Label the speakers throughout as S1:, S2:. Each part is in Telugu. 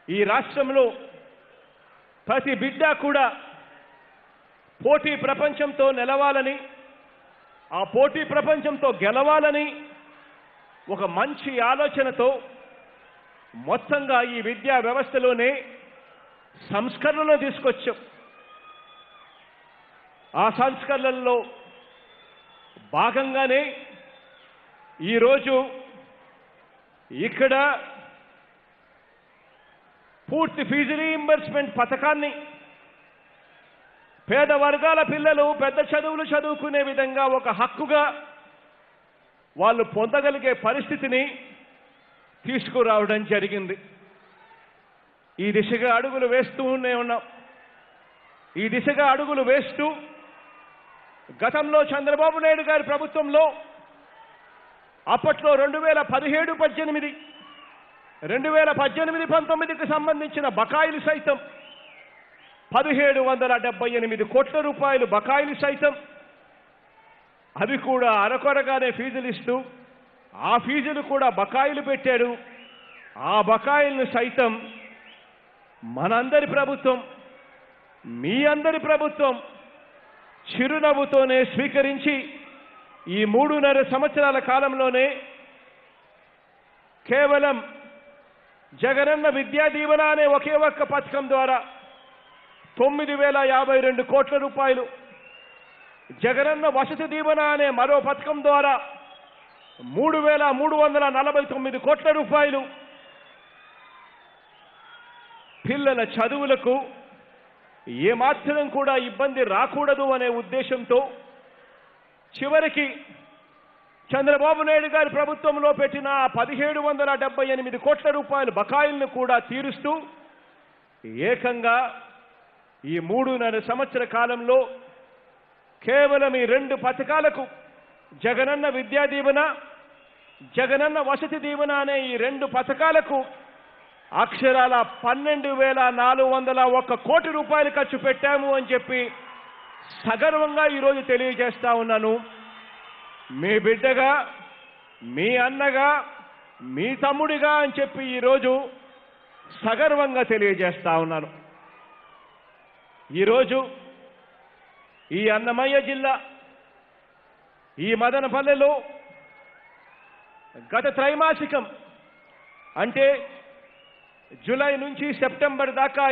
S1: ఈ రాష్ట్రంలో ప్రతి బిడ్డ కూడా పోటీ ప్రపంచంతో నిలవాలని, ఆ పోటీ ప్రపంచంతో గెలవాలని ఒక మంచి ఆలోచనతో మొత్తంగా ఈ విద్యా వ్యవస్థలోనే సంస్కరణలు తీసుకొచ్చాం. ఆ సంస్కరణల్లో భాగంగానే ఈరోజు ఇక్కడ పూర్తి ఫీజు రీయింబర్స్మెంట్ పథకాన్ని పేద వర్గాల పిల్లలు పెద్ద చదువులు చదువుకునే విధంగా ఒక హక్కుగా వాళ్ళు పొందగలిగే పరిస్థితిని తీసుకురావడం జరిగింది. ఈ దిశగా అడుగులు వేస్తూనే ఉన్నాం. ఈ దిశగా అడుగులు వేస్తూ గతంలో చంద్రబాబు నాయుడు గారి ప్రభుత్వంలో అప్పట్లో 2017-18 2018-19కి సంబంధించిన బకాయిలు సైతం 1778 కోట్ల రూపాయలు బకాయిలు సైతం అవి కూడా అరకొరగానే ఫీజులు ఇస్తూ ఆ ఫీజులు కూడా బకాయిలు పెట్టాడు. ఆ బకాయిలను సైతం మనందరి ప్రభుత్వం, మీ అందరి ప్రభుత్వం చిరునవ్వుతోనే స్వీకరించి ఈ 3.5 సంవత్సరాల కాలంలోనే కేవలం జగనన్న విద్యా దీవెన అనే ఒకే ఒక్క పథకం ద్వారా 9,052 కోట్ల రూపాయలు, జగనన్న వసతి దీవెన అనే మరో పథకం ద్వారా 3,349 కోట్ల రూపాయలు పిల్లల చదువులకు ఏమాత్రం కూడా ఇబ్బంది రాకూడదు అనే ఉద్దేశంతో చివరికి చంద్రబాబు నాయుడు గారి ప్రభుత్వంలో పెట్టిన 1,778 కోట్ల రూపాయల బకాయిలను కూడా తీరుస్తూ ఏకంగా ఈ 3.5 సంవత్సర కాలంలో కేవలం ఈ 2 పథకాలకు జగనన్న విద్యా దీవెన, జగనన్న వసతి దీవెన అనే ఈ 2 పథకాలకు అక్షరాల 12,401 కోటి రూపాయలు ఖర్చు పెట్టాము అని చెప్పి సగర్వంగా ఈరోజు తెలియజేస్తా ఉన్నాను. మీ బిడ్డగా, మీ అన్నగా, మీ తమ్ముడిగా అని చెప్పి ఈరోజు సగర్వంగా తెలియజేస్తా ఉన్నాను. ఈరోజు ఈ అన్నమయ్య జిల్లా ఈ మదనపల్లెలో గత త్రైమాసికం అంటే జూలై నుంచి సెప్టెంబర్ దాకా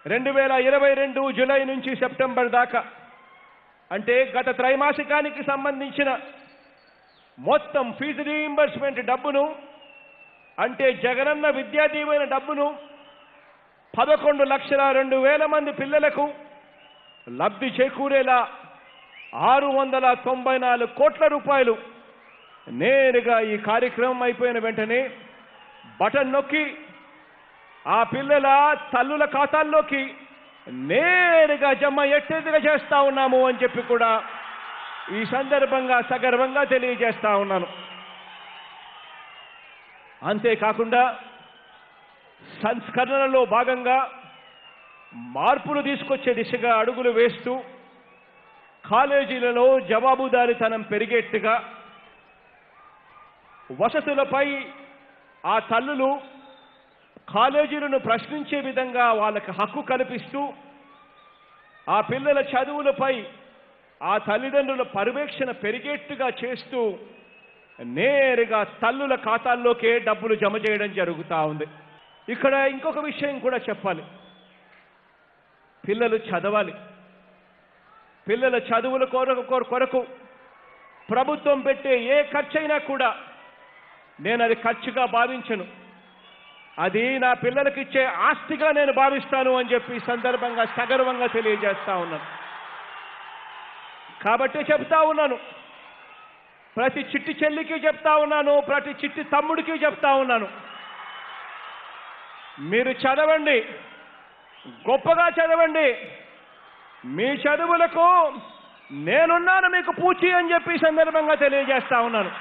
S1: 2022 జూలై నుంచి సెప్టెంబర్ దాకా అంటే గత త్రైమాసికానికి సంబంధించిన మొత్తం ఫీజు రీయింబర్స్మెంట్ డబ్బును అంటే జగనన్న విద్యా దీవెన డబ్బును 11,02,000 మంది పిల్లలకు లబ్ధి చేకూరేలా 694 కోట్ల రూపాయలు నేరుగా ఈ కార్యక్రమం అయిపోయిన వెంటనే బటన్ నొక్కి ఆ పిల్లల తల్లుల ఖాతాల్లోకి నేరుగా జమ ఎట్టేదిగా చేస్తా ఉన్నాము అని చెప్పి కూడా ఈ సందర్భంగా సగర్వంగా తెలియజేస్తా ఉన్నాను. అంతేకాకుండా సంస్కరణలో భాగంగా మార్పులు తీసుకొచ్చే దిశగా అడుగులు వేస్తూ కాలేజీలలో జవాబుదారీతనం పెరిగేట్టుగా వసతులపై ఆ తల్లులు కాలేజీలను ప్రశ్నించే విధంగా వాళ్ళకి హక్కు కల్పిస్తూ ఆ పిల్లల చదువులపై ఆ తల్లిదండ్రుల పర్యవేక్షణ పెరిగేట్టుగా చేస్తూ నేరుగా తల్లుల ఖాతాల్లోకే డబ్బులు జమ చేయడం జరుగుతూ ఉంది. ఇక్కడ ఇంకొక విషయం కూడా చెప్పాలి. పిల్లలు చదవాలి. పిల్లల చదువుల కొరకు ప్రభుత్వం పెట్టే ఏ ఖర్చైనా కూడా నేను అది ఖర్చుగా భావించను. అది నా పిల్లలకి ఇచ్చే ఆస్తిగా నేను భావిస్తాను అని చెప్పి సందర్భంగా సగర్వంగా తెలియజేస్తా ఉన్నాను. కాబట్టి చెప్తా ఉన్నాను, ప్రతి చిట్టి చెల్లికి చెప్తా ఉన్నాను, ప్రతి చిట్టి తమ్ముడికి చెప్తా ఉన్నాను, మీరు చదవండి, గొప్పగా చదవండి. మీ చదువులకు నేనున్నాను మీకు పూచి అని చెప్పి సందర్భంగా తెలియజేస్తా ఉన్నాను.